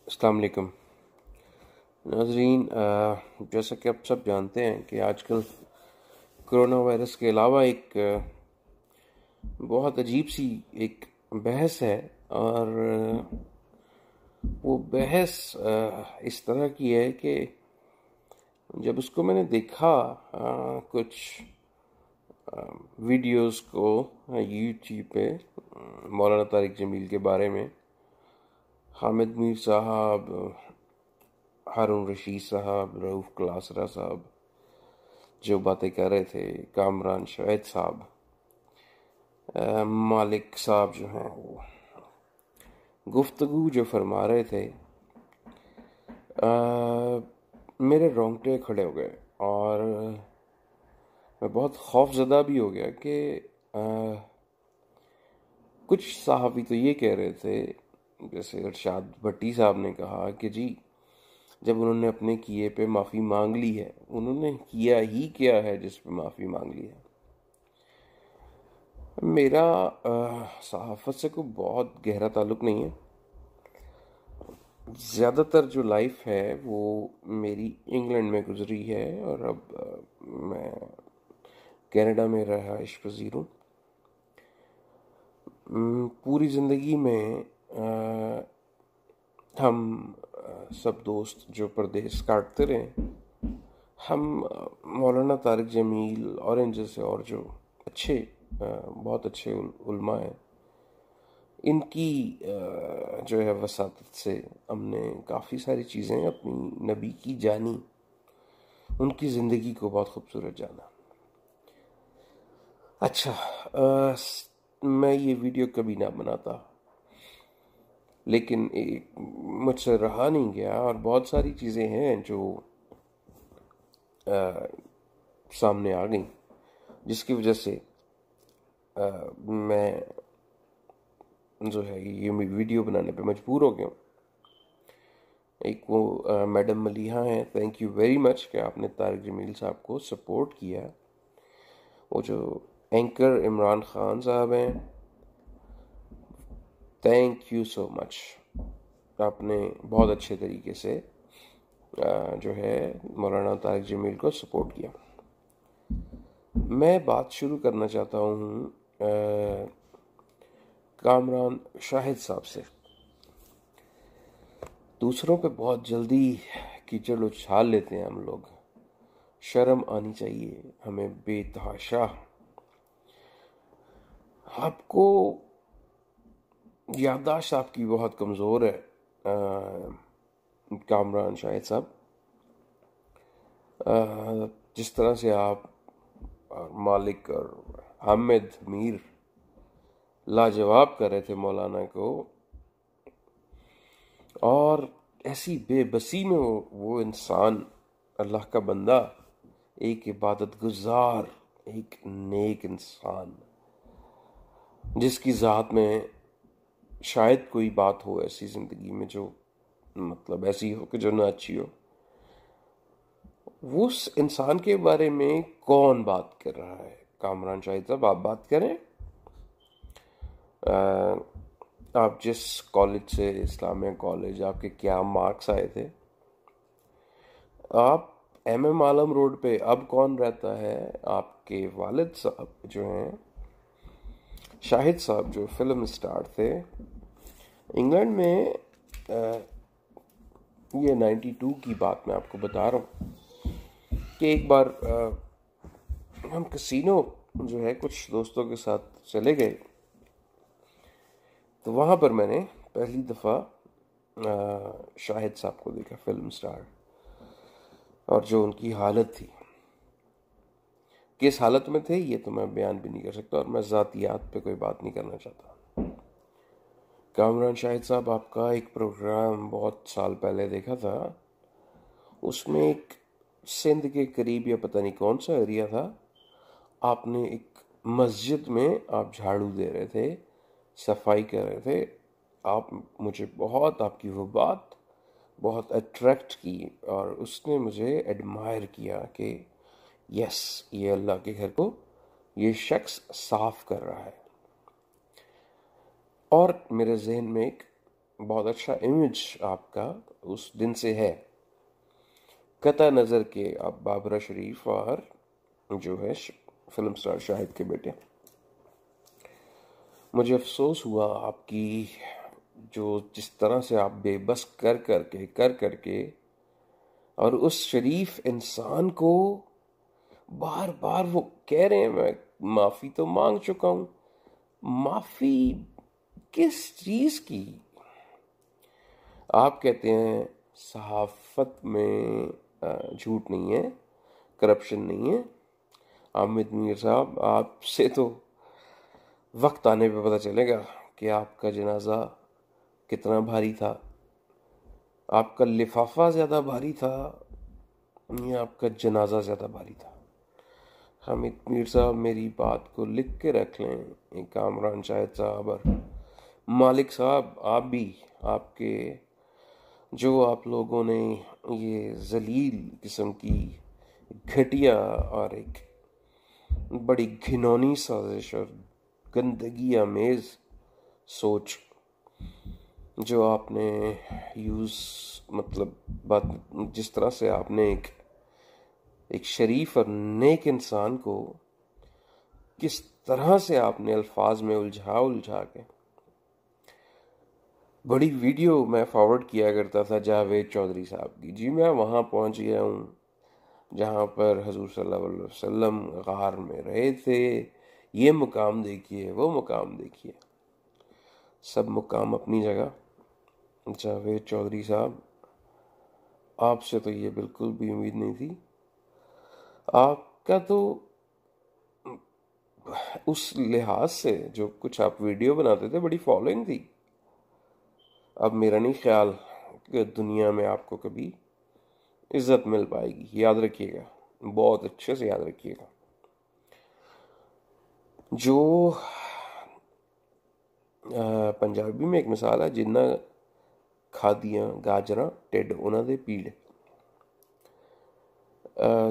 अस्सलाम वालेकुम नाज़रीन। जैसा कि आप सब जानते हैं कि आजकल कोरोना वायरस के अलावा एक बहुत अजीब सी एक बहस है। और वो बहस इस तरह की है कि जब उसको मैंने देखा कुछ वीडियोस को यूट्यूब पे मौलाना तारिक जमील के बारे में, हामिद मीर साहब, हारून रशीद साहब, रऊफ़ क्लासरा साहब जो बातें कर रहे थे, कामरान शाहिद साहब, मालिक साहब जो हैं वो गुफ्तगू जो फरमा रहे थे, मेरे रोंगटे खड़े हो गए। और मैं बहुत खौफजदा भी हो गया कि कुछ सहाफ़ी तो ये कह रहे थे, जैसे इरशाद भट्टी साहब ने कहा कि जी जब उन्होंने अपने किए पे माफ़ी मांग ली है, उन्होंने किया ही क्या है जिस पे माफ़ी मांग ली है। मेरा सहाफ़त से कोई बहुत गहरा ताल्लुक़ नहीं है। ज़्यादातर जो लाइफ है वो मेरी इंग्लैंड में गुजरी है और अब मैं कनाडा में रहाइश पज़ीर हूँ। पूरी ज़िंदगी में हम सब दोस्त जो परदेश काटते रहे, हम मौलाना तारिक जमील और इन जैसे और जो अच्छे बहुत अच्छे उलमा हैं, इनकी जो है वसातत से हमने काफ़ी सारी चीज़ें अपनी नबी की जानी, उनकी ज़िंदगी को बहुत खूबसूरत जाना। अच्छा, मैं ये वीडियो कभी ना बनाता, लेकिन मुझसे रहा नहीं गया और बहुत सारी चीज़ें हैं जो सामने आ गई, जिसकी वजह से मैं जो है ये वीडियो बनाने पे मजबूर हो गया हूँ। एक वो मैडम मलिहा हैं, थैंक यू वेरी मच कि आपने तारिक जमील साहब को सपोर्ट किया। वो जो एंकर इमरान खान साहब हैं, थैंक यू सो मच, आपने बहुत अच्छे तरीके से जो है मौलाना तारिक जमील को सपोर्ट किया। मैं बात शुरू करना चाहता हूँ कामरान शाहिद साहब से। दूसरों पे बहुत जल्दी कीचड़ उछाल लेते हैं हम लोग, शर्म आनी चाहिए हमें बेतहाशा। आपको याददाश्त आपकी बहुत कमज़ोर है कामरान शाहिद साहब। जिस तरह से आप और मालिक और हामिद मीर लाजवाब कर रहे थे मौलाना को, और ऐसी बेबसी में वो इंसान, अल्लाह का बंदा, एक इबादत गुजार, एक नेक इंसान, जिसकी ज़ात में शायद कोई बात हो ऐसी ज़िंदगी में जो मतलब ऐसी हो कि जो ना अच्छी हो, वो उस इंसान के बारे में कौन बात कर रहा है? कामरान शाहिद साहब, आप बात करें। आप जिस कॉलेज से, इस्लामिया कॉलेज, आपके क्या मार्क्स आए थे? आप MM आलम रोड पे अब कौन रहता है? आपके वालिद साहब जो हैं, शाहिद साहब, जो फिल्म स्टार थे इंग्लैंड में, ये 92 की बात मैं आपको बता रहा हूँ कि एक बार हम कैसीनो जो है कुछ दोस्तों के साथ चले गए, तो वहाँ पर मैंने पहली दफ़ा शाहिद साहब को देखा, फिल्म स्टार, और जो उनकी हालत थी, किस हालत में थे ये तो मैं बयान भी नहीं कर सकता, और मैं ज़ातियात पे कोई बात नहीं करना चाहता। कामरान शाहिद साहब, आपका एक प्रोग्राम बहुत साल पहले देखा था, उसमें एक सिंध के करीब या पता नहीं कौन सा एरिया था, आपने एक मस्जिद में आप झाड़ू दे रहे थे, सफाई कर रहे थे। आप, मुझे बहुत आपकी वो बात बहुत अट्रैक्ट की और उसने मुझे एडमायर किया कि यस, ये अल्लाह के घर को ये शख्स साफ कर रहा है। और मेरे जहन में एक बहुत अच्छा इमेज आपका उस दिन से है, कता नज़र के आप बाबरा शरीफ और जो है फिल्म स्टार शाहिद के बेटे। मुझे अफसोस हुआ आपकी जो जिस तरह से आप बेबस कर करके और उस शरीफ इंसान को बार बार वो कह रहे हैं मैं माफ़ी तो मांग चुका हूँ। माफ़ी किस चीज़ की? आप कहते हैं सहाफ़त में झूठ नहीं है, करप्शन नहीं है। आमिद मीर साहब, आपसे तो वक्त आने पे पता चलेगा कि आपका जनाजा कितना भारी था। आपका लिफाफा ज़्यादा भारी था या आपका जनाजा ज़्यादा भारी था? हामिद मीर साहब, मेरी बात को लिख के रख लें। कामरान शाहिद साहब और मालिक साहब, आप भी, आपके जो आप लोगों ने ये जलील किस्म की घटिया और एक बड़ी घिनौनी साजिश और गंदगी आमेज सोच जो आपने यूज़ मतलब बात जिस तरह से आपने एक शरीफ और नेक इंसान को किस तरह से आपने अल्फाज में उलझा के बड़ी वीडियो मैं फॉरवर्ड किया करता था जावेद चौधरी साहब की। जी मैं वहाँ पहुँच गया हूँ जहाँ पर हजूर सल्लल्लाहु अलैहि वसल्लम गार में रहे थे। ये मुकाम देखिए, वो मुकाम देखिए, सब मुकाम अपनी जगह। जावेद चौधरी साहब, आपसे तो ये बिल्कुल भी उम्मीद नहीं थी। आपका तो उस लिहाज से जो कुछ आप वीडियो बनाते थे बड़ी फॉलोइंग थी। अब मेरा नहीं ख्याल कि दुनिया में आपको कभी इज्जत मिल पाएगी, याद रखिएगा, बहुत अच्छे से याद रखिएगा। जो पंजाबी में एक मिसाल है, जिन्ना खादियां गाजरा ढिड उन्हां दे पीड़।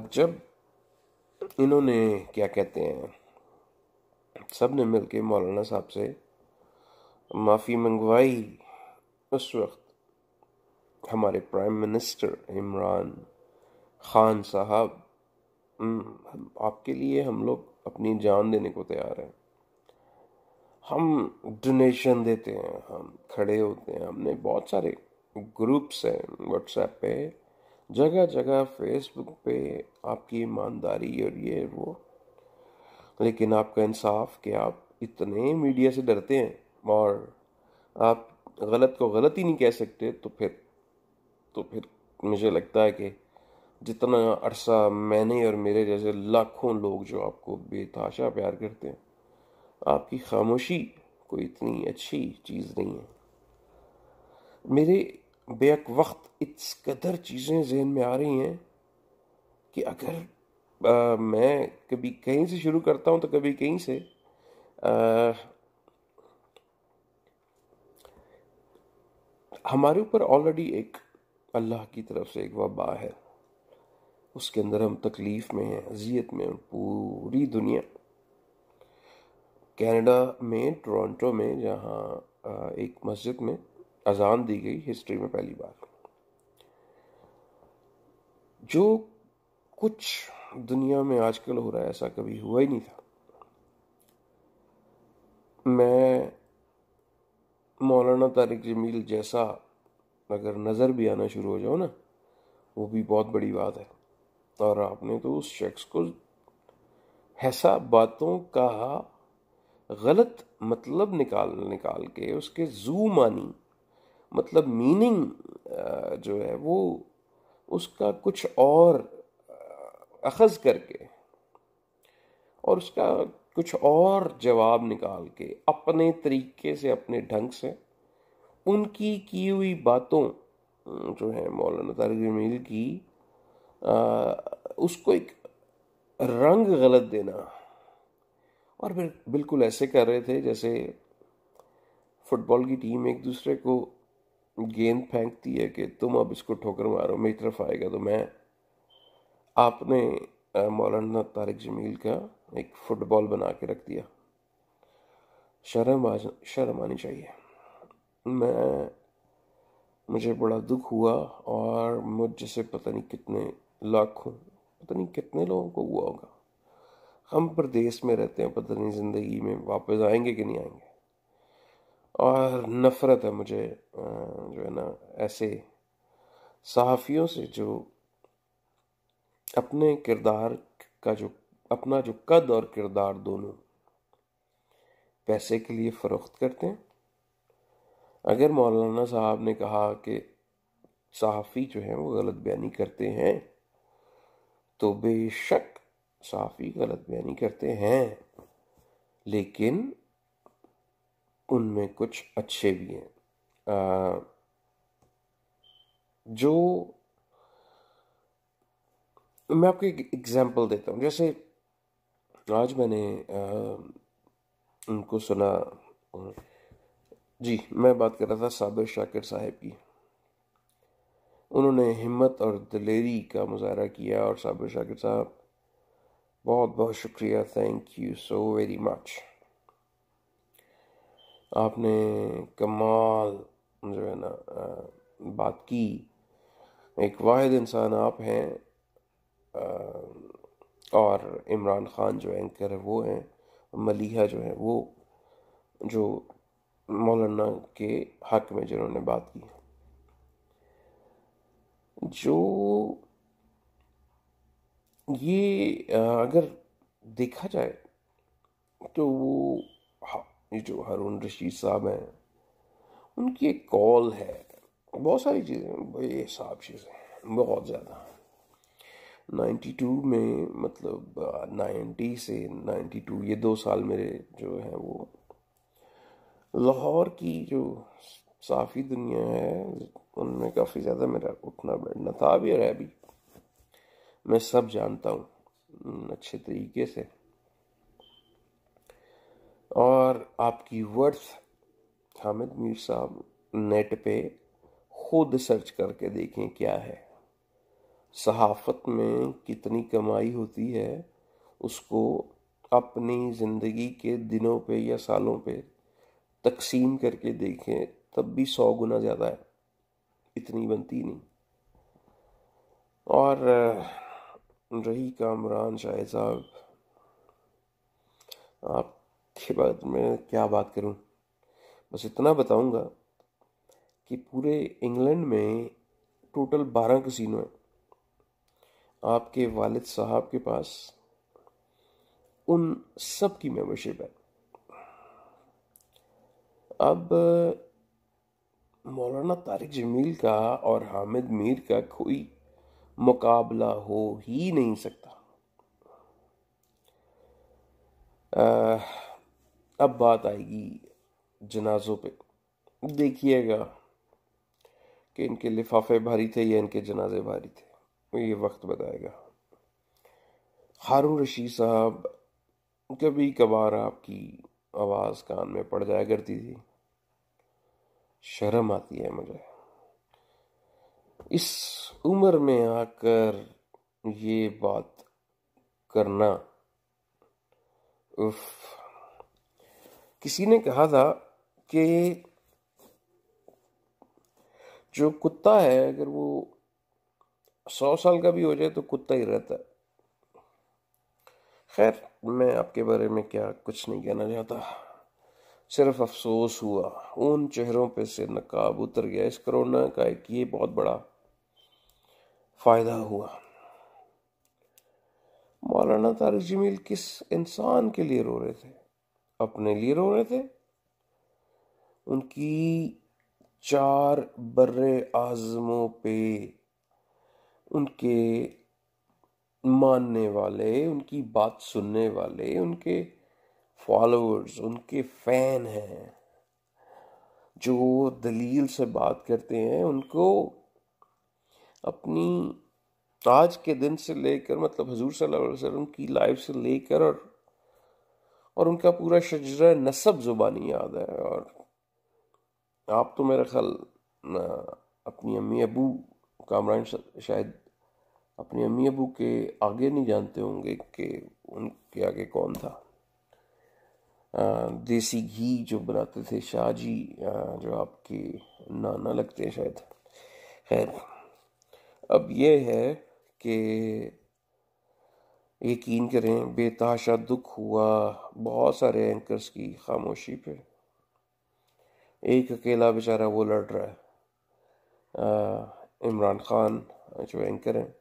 जब इन्होंने क्या कहते हैं सब ने मिलके मौलाना साहब से माफ़ी मंगवाई, उस वक्त हमारे प्राइम मिनिस्टर इमरान खान साहब, आपके लिए हम लोग अपनी जान देने को तैयार हैं, हम डोनेशन देते हैं, हम खड़े होते हैं। हमने बहुत सारे ग्रुप्स हैं व्हाट्सएप पे, जगह जगह फेसबुक पे, आपकी ईमानदारी और ये वो। लेकिन आपका इंसाफ कि आप इतने मीडिया से डरते हैं और आप गलत को गलत ही नहीं कह सकते, तो फिर मुझे लगता है कि जितना अरसा मैंने और मेरे जैसे लाखों लोग जो आपको बेतहाशा प्यार करते हैं, आपकी खामोशी कोई इतनी अच्छी चीज़ नहीं है। मेरे बेक वक्त इस कदर चीज़ें जहन में आ रही हैं कि अगर मैं कभी कहीं से शुरू करता हूँ तो कभी कहीं से। आ, हमारे ऊपर ऑलरेडी एक अल्लाह की तरफ से एक वबा है, उसके अंदर हम तकलीफ़ में हैं, अजियत में हैं। पूरी दुनिया, कनाडा में टोरंटो में जहाँ एक मस्जिद में अजान दी गई हिस्ट्री में पहली बार, जो कुछ दुनिया में आजकल हो रहा है ऐसा कभी हुआ ही नहीं था। मैं मौलाना तारिक जमील जैसा अगर नज़र भी आना शुरू हो जाओ ना, वो भी बहुत बड़ी बात है। और आपने तो उस शख्स को ऐसा बातों का गलत मतलब निकाल निकाल के उसके जू मानी मतलब मीनिंग जो है वो उसका कुछ और अखज़ करके और उसका कुछ और जवाब निकाल के अपने तरीके से अपने ढंग से उनकी की हुई बातों जो है मौलाना तारिक जमील की उसको एक रंग गलत देना। और फिर बिल्कुल ऐसे कर रहे थे जैसे फुटबॉल की टीम एक दूसरे को गेंद फेंकती है कि तुम अब इसको ठोकर मारो, मेरी तरफ आएगा तो मैं। आपने मौलाना तारिक जमील का एक फुटबॉल बना के रख दिया। शर्म आनी चाहिए। मैं मुझे बड़ा दुख हुआ, और मुझ जैसे पता नहीं कितने लाखों, पता नहीं कितने लोगों को हुआ होगा। हम प्रदेश में रहते हैं, पता नहीं ज़िंदगी में वापस आएंगे कि नहीं आएंगे। और नफ़रत है मुझे जो है ना ऐसे सहाफ़ियों से जो अपने किरदार का जो अपना जो कद और किरदार दोनों पैसे के लिए फ़रोख्त करते हैं। अगर मौलाना साहब ने कहा कि सहाफ़ी जो है वो गलत बयानी करते हैं, तो बेशक सहाफ़ी गलत बयानी करते हैं, लेकिन उनमें कुछ अच्छे भी हैं। जो मैं आपको एक एग्जांपल देता हूँ। जैसे आज मैंने उनको सुना। जी, मैं बात कर रहा था साबिर शाकिर साहब की। उन्होंने हिम्मत और दिलेरी का मुजाहरा किया, और साबिर शाकिर साहब बहुत बहुत शुक्रिया, thank you so very much. आपने कमाल जो है ना बात की। एक वाहिद इंसान आप हैं, और इमरान खान जो एंकर है वो हैं, मलिहा जो है वो जो मौलाना के हक में जिन्होंने बात की। जो ये अगर देखा जाए तो वो ये जो हारून रशीद साहब हैं, उनकी एक कॉल है, बहुत सारी चीज़ें बेहिसाब चीज़ें, बहुत ज़्यादा। 92 में, मतलब 90 से 92, ये 2 साल मेरे जो हैं वो लाहौर की जो साफ़ी दुनिया है उनमें काफ़ी ज़्यादा मेरा उठना बैठना था भी और है भी। मैं सब जानता हूँ अच्छे तरीके से। और आपकी वर्थ हामिद मीर साहब नेट पे खुद सर्च करके देखें क्या है। सहाफ़त में कितनी कमाई होती है उसको अपनी ज़िंदगी के दिनों पे या सालों पे तकसीम करके देखें, तब भी 100 गुना ज़्यादा है, इतनी बनती नहीं। और रही कामरान शाहिद साहब, आपके बाद मैं क्या बात करूं। बस इतना बताऊंगा कि पूरे इंग्लैंड में टोटल 12 कसिनो हैं। आपके वालिद साहब के पास उन सब की मेंबरशिप है। अब मौलाना तारिक जमील का और हामिद मीर का कोई मुकाबला हो ही नहीं सकता। अब बात आएगी जनाजों पे। देखिएगा कि इनके लिफाफे भारी थे या इनके जनाजे भारी थे, ये वक्त बताएगा। हारून रशीद साहब, कभी कभार आपकी आवाज़ कान में पड़ जाया करती थी, शर्म आती है मुझे इस उम्र में आकर ये बात करना। उफ। किसी ने कहा था कि जो कुत्ता है अगर वो 100 साल का भी हो जाए तो कुत्ता ही रहता है। खैर, मैं आपके बारे में क्या कुछ नहीं कहना चाहता, सिर्फ अफसोस हुआ उन चेहरों पे से नकाब उतर गया। इस कोरोना का एक ये बहुत बड़ा फायदा हुआ। मौलाना तारिक जमील किस इंसान के लिए रो रहे थे? अपने लिए रो रहे थे। उनकी 4 बर्रे आज़मों पे उनके मानने वाले, उनकी बात सुनने वाले, उनके फॉलोअर्स, उनके फैन हैं, जो दलील से बात करते हैं। उनको अपनी आज के दिन से लेकर, मतलब हुजूर सल्लल्लाहु अलैहि वसल्लम की लाइफ से लेकर, और उनका पूरा शजरा नसब जुबानी याद है। और आप तो मेरा ख्याल अपनी अम्मी अबू, कामरान शायद अपनी अम्मी अबू के आगे नहीं जानते होंगे कि उनके आगे कौन था। देसी घी जो बनाते थे शाहजी, जो आपके नाना लगते हैं शायद। खैर, अब ये है कि यकीन करें बेतहाशा दुख हुआ बहुत सारे एंकर्स की खामोशी पे। एक अकेला बेचारा वो लड़ रहा है, इमरान खान जो एंकर हैं,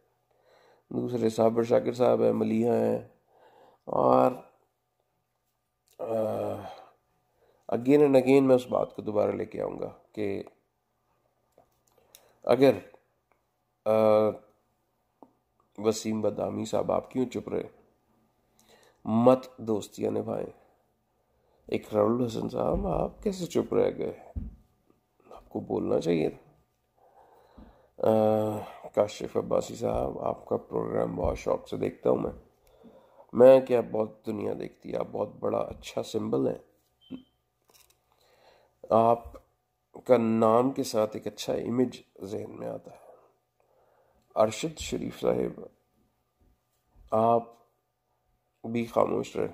दूसरे साबिर शाकिर साहब हैं, मलिहा हैं, और अगेन एंड अगेन मैं उस बात को दोबारा लेके आऊँगा कि अगर वसीम बदामी साहब आप क्यों चुप रहे, मत दोस्तियां निभाएं। इकरारुल हसन साहब आप कैसे चुप रह गए, आपको बोलना चाहिए था। काशिफ अब्बासी साहब आपका प्रोग्राम बहुत शौक से देखता हूँ मैं क्या, बहुत दुनिया देखती है, आप बहुत बड़ा अच्छा सिंबल है, आपका नाम के साथ एक अच्छा इमेज जहन में आता है। अरशद शरीफ साहब आप भी खामोश रहे।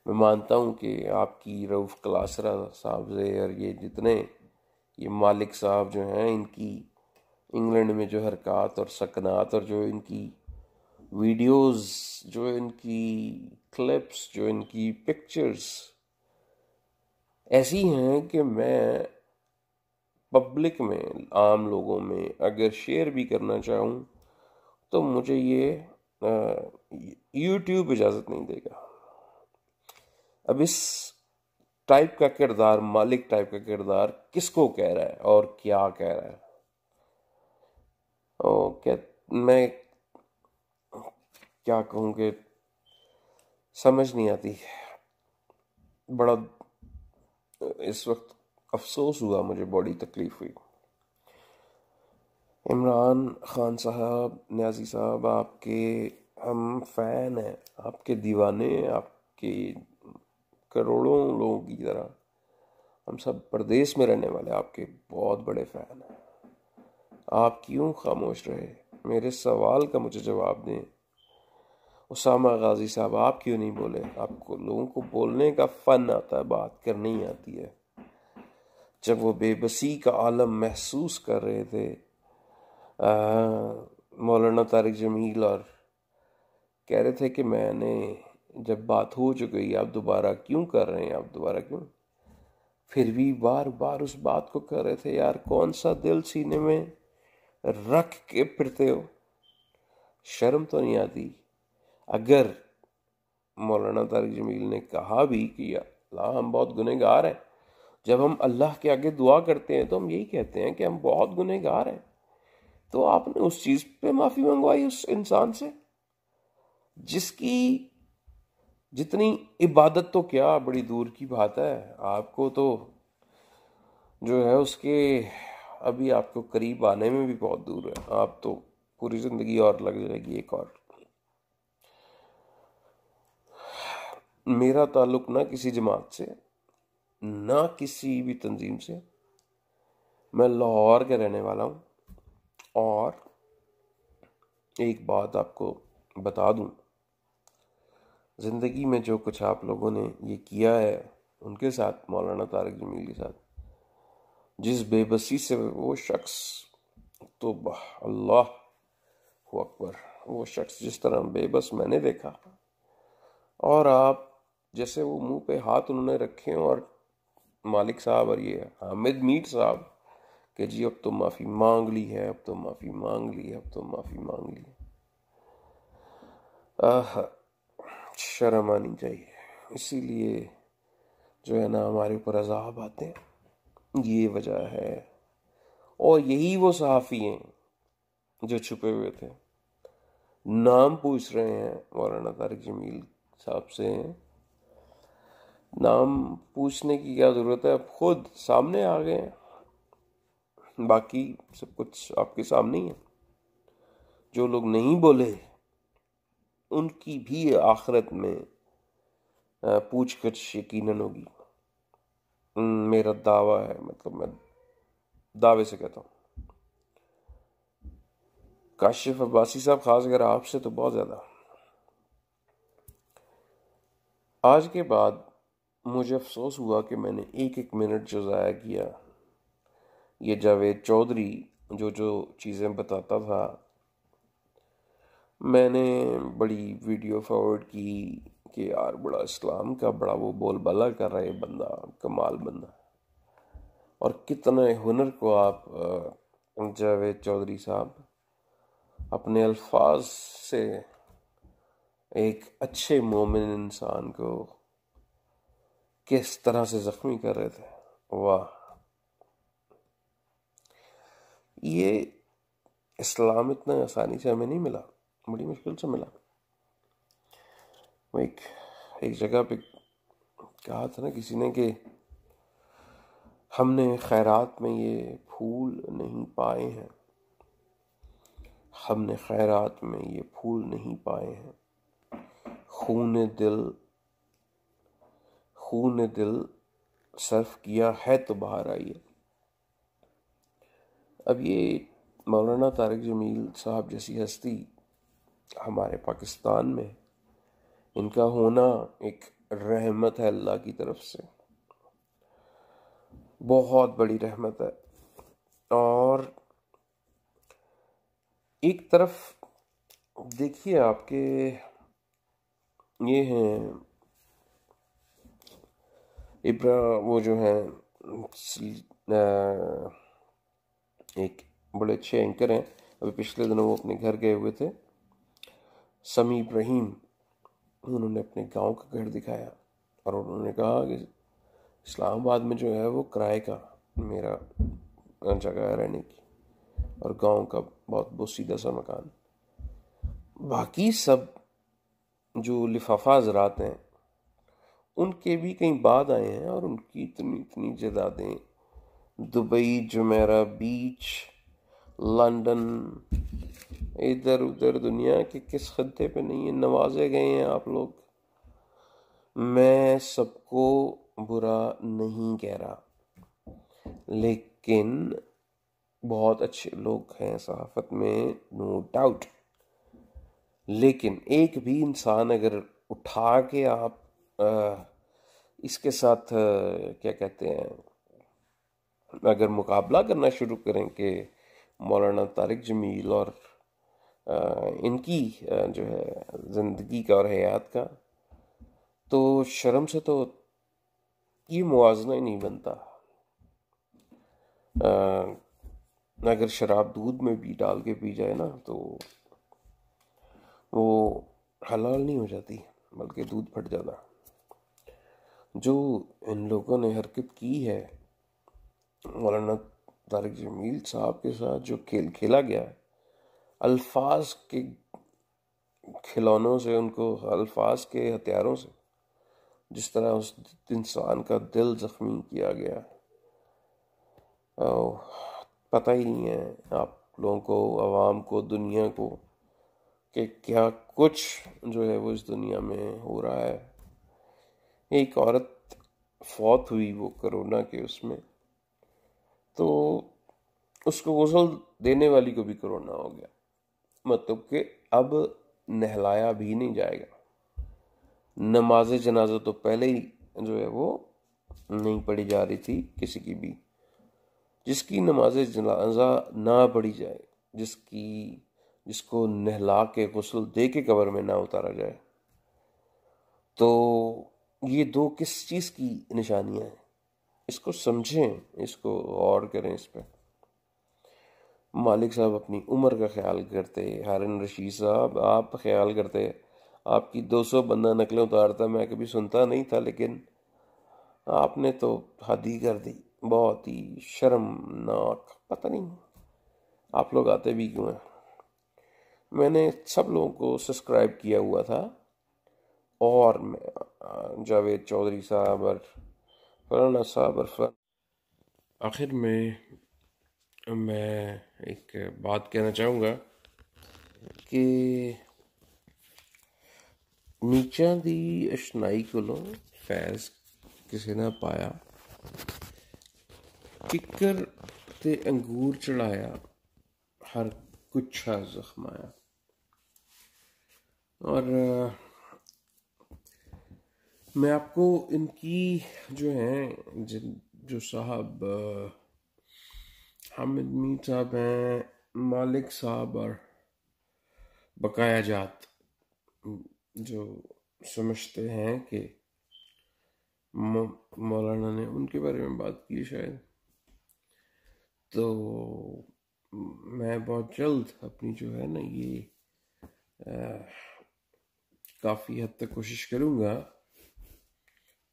मैं मानता हूँ कि आपकी रऊफ क्लासरा साहब से और ये जितने ये मालिक साहब जो हैं, इनकी इंग्लैंड में जो हरकत और सकनात और जो इनकी वीडियोस, जो इनकी क्लिप्स, जो इनकी पिक्चर्स ऐसी हैं कि मैं पब्लिक में, आम लोगों में अगर शेयर भी करना चाहूँ तो मुझे ये यूट्यूब इजाज़त नहीं देगा। अब इस टाइप का किरदार, मालिक टाइप का किरदार किसको कह रहा है और क्या कह रहा है, और क्या मैं क्या कहूँ कि समझ नहीं आती। बड़ा इस वक्त अफसोस हुआ मुझे, बड़ी तकलीफ हुई। इमरान खान साहब, न्याजी साहब, आपके हम फ़ैन हैं, आपके दीवाने, आपके करोड़ों लोगों की तरह हम सब परदेश में रहने वाले आपके बहुत बड़े फ़ैन हैं। आप क्यों खामोश रहे, मेरे सवाल का मुझे जवाब दें। उसामा गाजी साहब आप क्यों नहीं बोले, आपको लोगों को बोलने का फ़न आता है, बात करनी आती है। जब वो बेबसी का आलम महसूस कर रहे थे मौलाना तारिक जमील, और कह रहे थे कि मैंने जब बात हो चुकी आप दोबारा क्यों कर रहे हैं, आप दोबारा क्यों, फिर भी बार बार उस बात को कर रहे थे। यार कौन सा दिल सीने में रख के फिरते हो, शर्म तो नहीं आती। अगर मौलाना तारिक जमील ने कहा भी कि अल्लाह हम बहुत गुनहगार हैं, जब हम अल्लाह के आगे दुआ करते हैं तो हम यही कहते हैं कि हम बहुत गुनहगार हैं, तो आपने उस चीज़ पे माफ़ी मंगवाई उस इंसान से जिसकी जितनी इबादत तो क्या बड़ी दूर की बात है, आपको तो जो है उसके अभी आपको करीब आने में भी बहुत दूर है। आप तो पूरी ज़िंदगी और लग जाएगी एक और। मेरा ताल्लुक ना किसी जमात से, ना किसी भी तंजीम से, मैं लाहौर के रहने वाला हूँ। और एक बात आपको बता दूँ, ज़िंदगी में जो कुछ आप लोगों ने ये किया है उनके साथ, मौलाना तारिक जमील के साथ, जिस बेबसी से वो शख्स, तो अल्लाह अकबर, वो शख्स जिस तरह बेबस मैंने देखा, और आप जैसे वो मुंह पे हाथ उन्होंने रखे और मालिक साहब और ये हामिद मीर साहब कि जी अब तो माफ़ी मांग ली है, अब तो माफ़ी मांग ली है, अब तो माफ़ी मांग ली है। शर्म आनी चाहिए। इसीलिए जो है ना हमारे ऊपर अज़ाब आते हैं, ये वजह है। और यही वो सहाफ़ी हैं जो छुपे हुए थे, नाम पूछ रहे हैं मौलाना तारिक जमील साहब से। नाम पूछने की क्या ज़रूरत है, अब खुद सामने आ गए हैं, बाकी सब कुछ आपके सामने ही है। जो लोग नहीं बोले उनकी भी आखिरत में पूछगछ यकीनन होगी। मेरा दावा है, मतलब मैं दावे से कहता हूँ। काशिफ अब्बासी साहब, खासकर आपसे तो बहुत ज़्यादा। आज के बाद मुझे अफसोस हुआ कि मैंने एक एक मिनट जो ज़ाया किया। ये जावेद चौधरी जो जो चीज़ें बताता था, मैंने बड़ी वीडियो फॉरवर्ड की कि यार बड़ा इस्लाम का बड़ा वो बोलबाला कर रहा है बंदा, कमाल बंदा। और कितने हुनर को आप जावेद चौधरी साहब अपने अल्फाज से एक अच्छे मोमिन इंसान को किस तरह से जख्मी कर रहे थे। वाह, ये इस्लाम इतना आसानी से हमें नहीं मिला, बड़ी मुश्किल से मिला। वो एक जगह पे कहा था ना किसी ने कि हमने खैरात में ये फूल नहीं पाए हैं, हमने खैरात में ये फूल नहीं पाए हैं, खून दिल सर्फ किया है तो बाहर आई है। अब ये मौलाना तारिक जमील साहब जैसी हस्ती हमारे पाकिस्तान में, इनका होना एक रहमत है अल्लाह की तरफ से, बहुत बड़ी रहमत है। और एक तरफ देखिए आपके ये हैं इब्रा, वो जो हैं एक बड़े अच्छे एंकर हैं, अभी पिछले दिनों वो अपने घर गए हुए थे, समी इब्राहिम। उन्होंने अपने गांव का घर दिखाया और उन्होंने कहा कि इस्लामाबाद में जो है वो किराए का मेरा जगह है रहने की, और गांव का बहुत बोसीदा सा मकान। बाकी सब जो लिफाफा हज़रात हैं उनके भी कहीं बाद आए हैं और उनकी इतनी इतनी जायदादें, दुबई, जुमेरा बीच, लंदन, इधर उधर दुनिया के किस खत्ते पे नहीं है, नवाजे गए हैं आप लोग। मैं सबको बुरा नहीं कह रहा, लेकिन बहुत अच्छे लोग हैं सहाफत में, नो डाउट। लेकिन एक भी इंसान अगर उठा के आप इसके साथ क्या कहते हैं, अगर मुकाबला करना शुरू करें कि मौलाना तारिक जमील और इनकी जो है ज़िंदगी का और हयात का, तो शर्म से तो ये मुवाजना ही नहीं बनता। अगर शराब दूध में भी डाल के पी जाए ना तो वो हलाल नहीं हो जाती, बल्कि दूध फट जाता। जो इन लोगों ने हरकत की है मौलाना तारिक जमील साहब के साथ, जो खेल खेला गया है अल्फाज के खिलौनों से, उनको अल्फाज के हथियारों से, जिस तरह उस इंसान का दिल जख्मी किया गया, पता ही नहीं है आप लोगों को, आवाम को, दुनिया को, कि क्या कुछ जो है वो इस दुनिया में हो रहा है। एक औरत फौत हुई वो कोरोना के उसमें, तो उसको गुस्ल देने वाली को भी कोरोना हो गया, मतलब कि अब नहलाया भी नहीं जाएगा। नमाज जनाजा तो पहले ही जो है वो नहीं पढ़ी जा रही थी किसी की भी। जिसकी नमाज जनाजा ना पढ़ी जाए, जिसको नहला के गुस्ल दे के कब्र में ना उतारा जाए, तो ये दो किस चीज़ की निशानियां हैं, इसको समझें, इसको गौर करें इस पर। मालिक साहब अपनी उम्र का ख्याल करते, हारून रशीद साहब आप ख्याल करते, आपकी 200 बंदा नकलें उतारता, मैं कभी सुनता नहीं था, लेकिन आपने तो हद ही कर दी, बहुत ही शर्मनाक। पता नहीं आप लोग आते भी क्यों हैं। मैंने सब लोगों को सब्सक्राइब किया हुआ था, और मैं जावेद चौधरी साहब और फलाना साहब और फलाना। आखिर में मैं एक बात कहना चाहूँगा कि नीचा दी अशनाई कोलों फैज़ किसी ने पाया, किकर ते अंगूर चढ़ाया, हर गुच्छा जख्माया। और मैं आपको इनकी जो हैं जो साहब हामिद मीर साहब हैं, मालिक साहब और बकाया जात जो समझते हैं कि मौलाना ने उनके बारे में बात की शायद, तो मैं बहुत जल्द अपनी जो है ना ये काफ़ी हद तक कोशिश करूँगा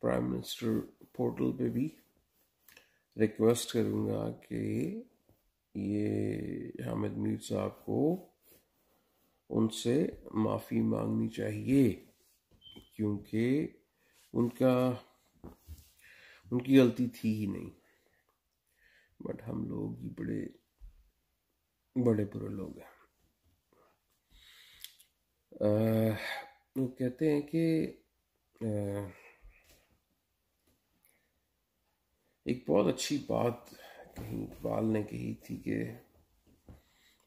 प्राइम मिनिस्टर पोर्टल पे भी रिक्वेस्ट करूँगा कि ये हामिद मीर साहब को उनसे माफ़ी मांगनी चाहिए, क्योंकि उनकी गलती थी ही नहीं। बट हम लोग ही बड़े बड़े बुरे लोग हैं। वो कहते हैं कि एक बहुत अच्छी बात कहीं इकबाल ने कही थी कि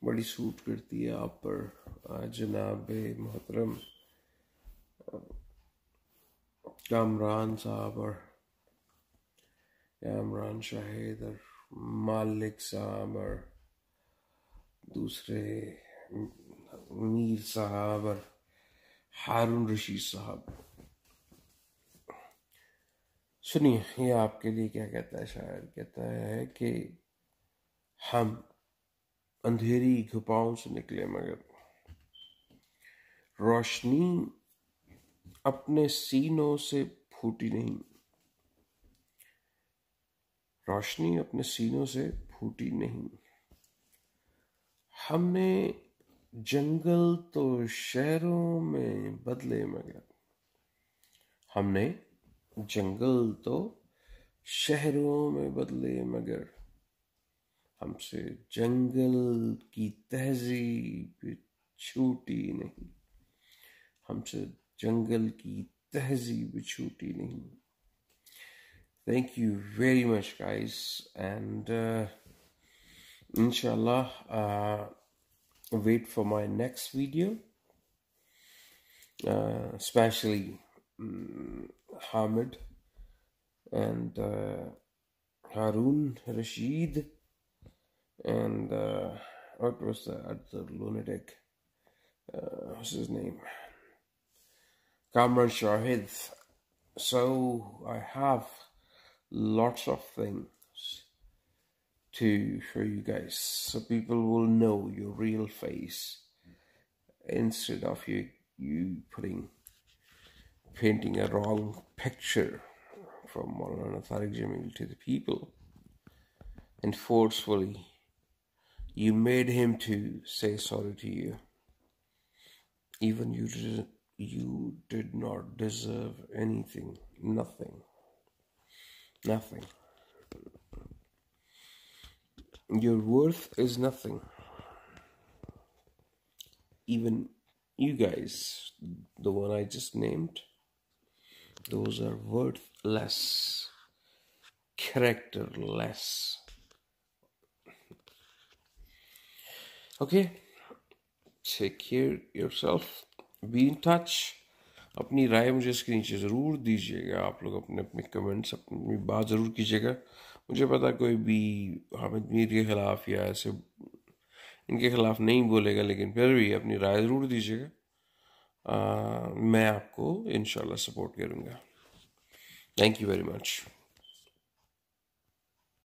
बड़ी सूट करती है आप पर जनाब मोहतरम कामरान साहब और कामरान शाहिद और मालिक साहब और दूसरे मीर साहब और हारून रशीद साहब। सुनिए ये आपके लिए क्या कहता है शायर, कहता है कि हम अंधेरी गुफाओं से निकले मगर रोशनी अपने सीनों से फूटी नहीं, रोशनी अपने सीनों से फूटी नहीं। हमने जंगल तो शहरों में बदले मगर हमने जंगल तो शहरों में बदले मगर हमसे जंगल की तहजीब छूटी नहीं, हमसे जंगल की तहजीब छूटी नहीं। Thank you very much guys, and inshallah wait for my next video, especially Hamid and Haroon Rashid and what was the other lunatic, what's his name, Kamran Shahid. So I have lots of things to show you guys, so people will know your real face instead of you painting a wrong picture from Maulana Tariq Jamil to the people, and forcefully you made him to say sorry to you, even you did not deserve anything, nothing. Your worth is nothing. Even you guys, the one I just named, those are worthless, characterless. Okay, take care yourself, be in touch. अपनी राय मुझे इसके नीचे ज़रूर दीजिएगा, आप लोग अपने अपने कमेंट्स अपनी बात ज़रूर कीजिएगा। मुझे पता कोई भी हामिद मीर के ख़िलाफ़ या ऐसे इनके ख़िलाफ़ नहीं बोलेगा, लेकिन फिर भी अपनी राय ज़रूर दीजिएगा। मैं आपको इंशाल्लाह सपोर्ट करूँगा। Thank you very much.